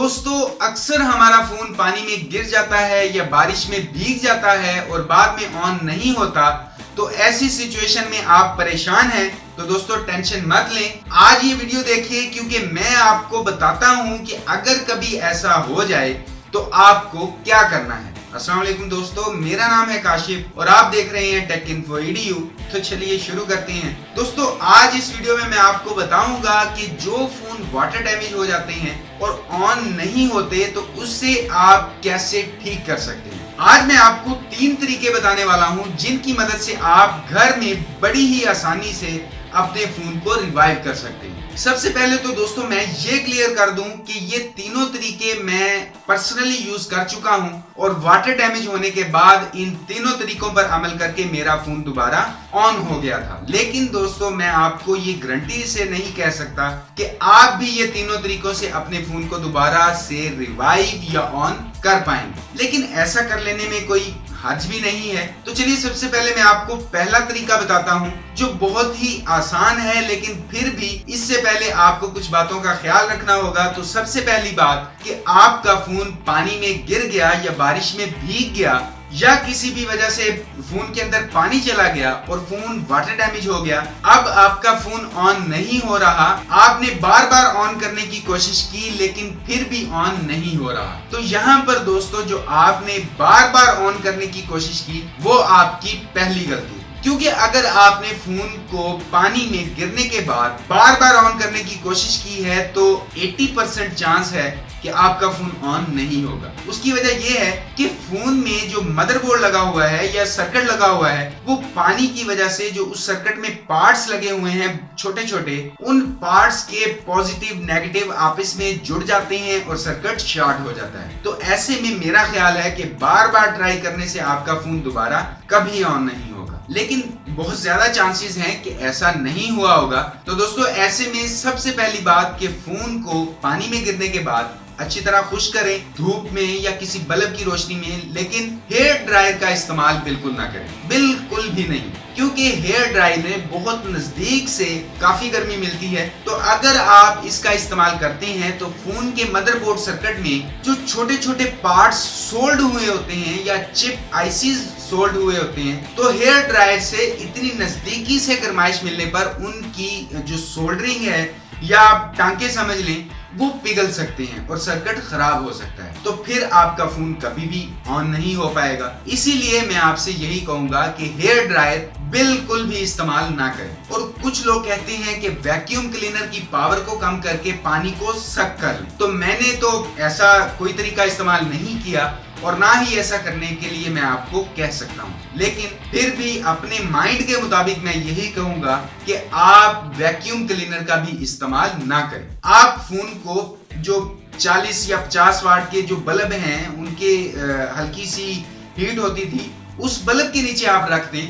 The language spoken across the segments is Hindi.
दोस्तों अक्सर हमारा फोन पानी में गिर जाता है या बारिश में भीग जाता है और बाद में ऑन नहीं होता। तो ऐसी सिचुएशन में आप परेशान हैं तो दोस्तों टेंशन मत लें, आज ये वीडियो देखिए क्योंकि मैं आपको बताता हूं कि अगर कभी ऐसा हो जाए तो आपको क्या करना है। अस्सलाम वालेकुम दोस्तों, मेरा नाम है काशिफ और आप देख रहे हैं टेक इन्फो EDU। तो चलिए शुरू करते हैं। दोस्तों आज इस वीडियो में मैं आपको बताऊंगा कि जो फोन वाटर डैमेज हो जाते हैं और ऑन नहीं होते तो उससे आप कैसे ठीक कर सकते हैं। आज मैं आपको 3 तरीके बताने वाला हूं जिनकी मदद से आप घर में बड़ी ही आसानी से अपने फोन को रिवाइव कर सकते हैं। सबसे पहले तो दोस्तों मैं ये क्लियर कर दूं कि ये तीनों तरीके मैं पर्सनली यूज कर चुका हूं और वाटर डैमेज होने के बाद इन तीनों तरीकों पर अमल करके मेरा फोन दोबारा ऑन हो गया था। लेकिन दोस्तों मैं आपको ये गारंटी से नहीं कह सकता कि आप भी ये तीनों तरीकों से अपने फोन को दोबारा से रिवाइव या ऑन कर पाएंगे, लेकिन ऐसा कर लेने में कोई हर्ज भी नहीं है। तो चलिए सबसे पहले मैं आपको पहला तरीका बताता हूं जो बहुत ही आसान है, लेकिन फिर भी इससे पहले आपको कुछ बातों का ख्याल रखना होगा। तो सबसे पहली बात कि आपका फोन पानी में गिर गया या बारिश में भीग गया या किसी भी वजह से फोन के अंदर पानी चला गया और फोन वाटर डैमेज हो गया, अब आपका फोन ऑन नहीं हो रहा, आपने बार बार ऑन करने की कोशिश की लेकिन फिर भी ऑन नहीं हो रहा। तो यहाँ पर दोस्तों जो आपने बार बार ऑन करने की कोशिश की वो आपकी पहली गलती, क्योंकि अगर आपने फोन को पानी में गिरने के बाद बार बार ऑन करने की कोशिश की है तो 80% चांस है कि आपका फोन ऑन नहीं होगा। उसकी वजह यह है कि फोन में जो मदरबोर्ड लगा हुआ है या सर्किट लगा हुआ है वो पानी की वजह से जो उस सर्किट में पार्ट्स लगे हुए हैं छोटे छोटे, उन पार्ट्स के पॉजिटिव नेगेटिव आपस में जुड़ जाते हैं और सर्किट शॉर्ट हो जाता है। तो ऐसे में मेरा ख्याल है कि बार बार ट्राई करने से आपका फोन दोबारा कभी ऑन नहीं होगा, लेकिन बहुत ज्यादा चांसेस हैं कि ऐसा नहीं हुआ होगा। तो दोस्तों ऐसे में सबसे पहली बात कि फोन को पानी में गिरने के बाद अच्छी तरह खुश करें, धूप में या किसी बल्ब की रोशनी में, लेकिन हेयर ड्रायर का इस्तेमाल बिल्कुल ना करें, बिल्कुल भी नहीं, क्योंकि हेयर ड्रायर में बहुत नजदीक से काफी गर्मी मिलती है। तो अगर आप इसका इस्तेमाल करते हैं तो फोन के मदरबोर्ड सर्किट में जो छोटे छोटे पार्ट्स सोल्ड हुए होते हैं या चिप आईसीज सोल्ड हुए होते हैं, तो हेयर ड्रायर से इतनी नजदीकी से गर्माइश मिलने पर उनकी जो सोल्डरिंग है या आप टांके समझ लें वो पिघल सकते हैं और सर्किट खराब हो सकता है। तो फिर आपका फोन कभी भी ऑन नहीं हो पाएगा। इसीलिए मैं आपसे यही कहूंगा कि हेयर ड्रायर बिल्कुल भी इस्तेमाल ना करें। और कुछ लोग कहते हैं कि वैक्यूम क्लीनर की पावर को कम करके पानी को सक कर लें, तो मैंने तो ऐसा कोई तरीका इस्तेमाल नहीं किया और ना ही ऐसा करने के लिए मैं आपको कह सकता हूँ, लेकिन फिर भी अपने माइंड के मुताबिक मैं यही कहूंगा कि आप वैक्यूम क्लीनर का भी इस्तेमाल ना करें। आप फोन को जो 40 या 50 वाट के जो बल्ब हैं उनके हल्की सी हीट होती थी, उस बल्ब के नीचे आप रख दें,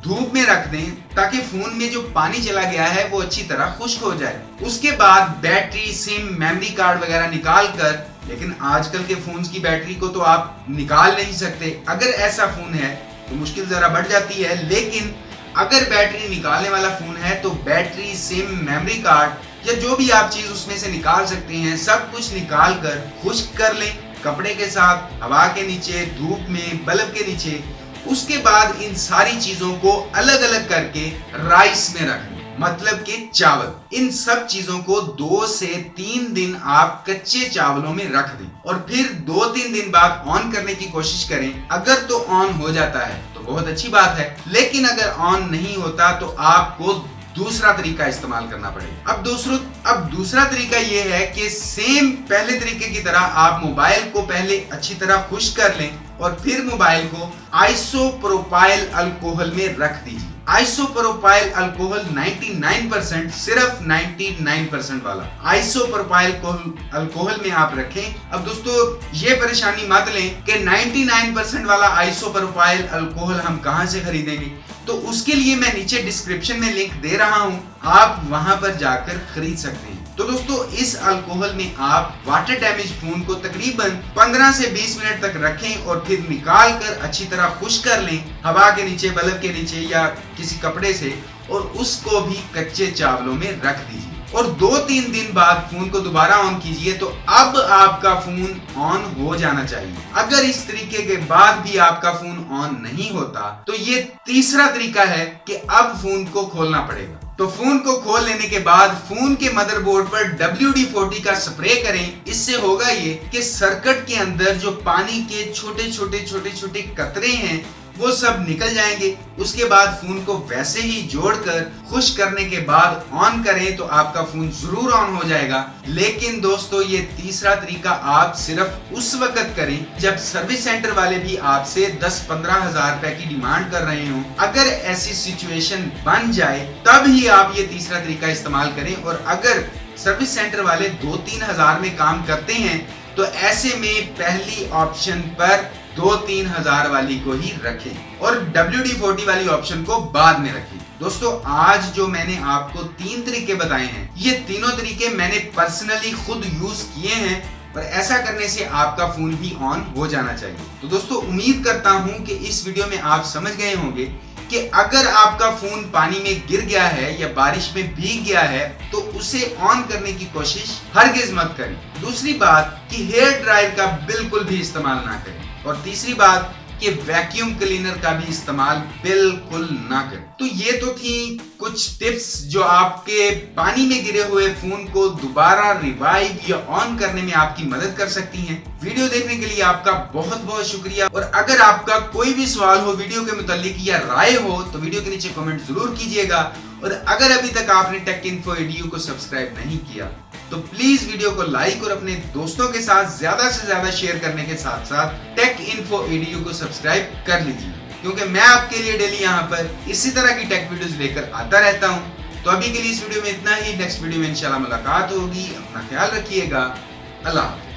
धूप में रख दें, ताकि फोन में जो पानी चला गया है वो अच्छी तरह खुश्क हो जाए। उसके बाद बैटरी, सिम, मेमोरी कार्ड वगैरह निकाल कर, लेकिन आजकल के फोन्स की बैटरी को तो आप निकाल नहीं सकते। अगर ऐसा फोन है तो मुश्किल जरा बढ़ जाती है, लेकिन अगर बैटरी निकालने वाला फोन है तो बैटरी, सिम, मेमोरी कार्ड या जो भी आप चीज उसमें से निकाल सकते हैं सब कुछ निकाल कर खुश्क कर लें कपड़े के साथ, हवा के नीचे, धूप में, बल्ब के नीचे। उसके बाद इन सारी चीजों को अलग अलग करके राइस में रख दें, मतलब कि चावल। इन सब चीजों को 2 से 3 दिन आप कच्चे चावलों में रख दें और फिर 2-3 दिन बाद ऑन करने की कोशिश करें। अगर तो ऑन हो जाता है तो बहुत अच्छी बात है, लेकिन अगर ऑन नहीं होता तो आपको दूसरा तरीका इस्तेमाल करना पड़ेगा। अब दूसरा तरीका यह है कि सेम पहले तरीके की तरह आप मोबाइल को पहले अच्छी तरह खुश्क कर लें और फिर मोबाइल को आइसोप्रोपाइल अल्कोहल में रख दीजिए। आइसोप्रोपाइल अल्कोहल 99%, सिर्फ 99% वाला आइसोप्रोपाइल अल्कोहल में आप रखें। अब दोस्तों ये परेशानी मत लें कि 99% वाला आइसोप्रोपाइल अल्कोहल हम कहां से खरीदेंगे, तो उसके लिए मैं नीचे डिस्क्रिप्शन में लिंक दे रहा हूं, आप वहां पर जाकर खरीद सकते हैं। तो दोस्तों इस अल्कोहल में आप वाटर डैमेज फोन को तकरीबन 15 से 20 मिनट तक रखें और फिर निकाल कर अच्छी तरह खुश्क कर लें हवा के नीचे, बल्ब के नीचे या किसी कपड़े से, और उसको भी कच्चे चावलों में रख दीजिए। और 2-3 दिन बाद फोन को दोबारा ऑन कीजिए तो अब आपका फोन ऑन हो जाना चाहिए। अगर इस तरीके के बाद भी आपका फोन ऑन नहीं होता तो ये तीसरा तरीका है कि अब फोन को खोलना पड़ेगा। तो फोन को खोल लेने के बाद फोन के मदरबोर्ड पर WD-40 का स्प्रे करें। इससे होगा ये कि सर्किट के अंदर जो पानी के छोटे छोटे कतरे हैं वो सब निकल जाएंगे। उसके बाद फोन को वैसे ही जोड़कर खुश करने के बाद ऑन करें तो आपका फोन जरूर ऑन हो जाएगा। लेकिन दोस्तों ये तीसरा तरीका आप सिर्फ उस वक्त करें जब सर्विस सेंटर वाले भी आपसे 10-15 हजार रुपए की डिमांड कर रहे हो। अगर ऐसी सिचुएशन बन जाए तब ही आप ये तीसरा तरीका इस्तेमाल करें। और अगर सर्विस सेंटर वाले 2-3 हजार में काम करते हैं तो ऐसे में पहली ऑप्शन पर 2-3 हजार वाली को ही रखें और WD-40 वाली ऑप्शन को बाद में रखें। दोस्तों आज जो मैंने आपको 3 तरीके बताए हैं ये तीनों तरीके मैंने पर्सनली खुद यूज किए हैं और ऐसा करने से आपका फोन भी ऑन हो जाना चाहिए। तो दोस्तों उम्मीद करता हूं कि इस वीडियो में आप समझ गए होंगे कि अगर आपका फोन पानी में गिर गया है या बारिश में भीग गया है तो उसे ऑन करने की कोशिश हरगिज मत करें। दूसरी बात कि हेयर ड्रायर का बिल्कुल भी इस्तेमाल ना करें। और तीसरी बात कि वैक्यूम क्लीनर का भी इस्तेमाल बिल्कुल ना करें। तो ये तो थी कुछ टिप्स जो आपके पानी में गिरे हुए फोन को दोबारा रिवाइव या ऑन करने में आपकी मदद कर सकती हैं। वीडियो देखने के लिए आपका बहुत बहुत शुक्रिया। और अगर आपका कोई भी सवाल हो वीडियो के मुतालिक या राय हो तो वीडियो के नीचे कमेंट जरूर कीजिएगा। और अगर अभी तक आपने टेक इन्फो एडीयू को सब्सक्राइब नहीं किया तो प्लीज वीडियो को लाइक और अपने दोस्तों के साथ ज्यादा से ज्यादा शेयर करने के साथ साथ टेक इन्फो एडीयू को सब्सक्राइब कर लीजिए, क्योंकि मैं आपके लिए डेली यहाँ पर इसी तरह की टेक वीडियोस लेकर आता रहता हूँ। तो अभी के लिए इस वीडियो में इतना ही। नेक्स्ट वीडियो में इंशाल्लाह मुलाकात होगी। अपना ख्याल रखिएगा। अल्लाह हाफ़िज़।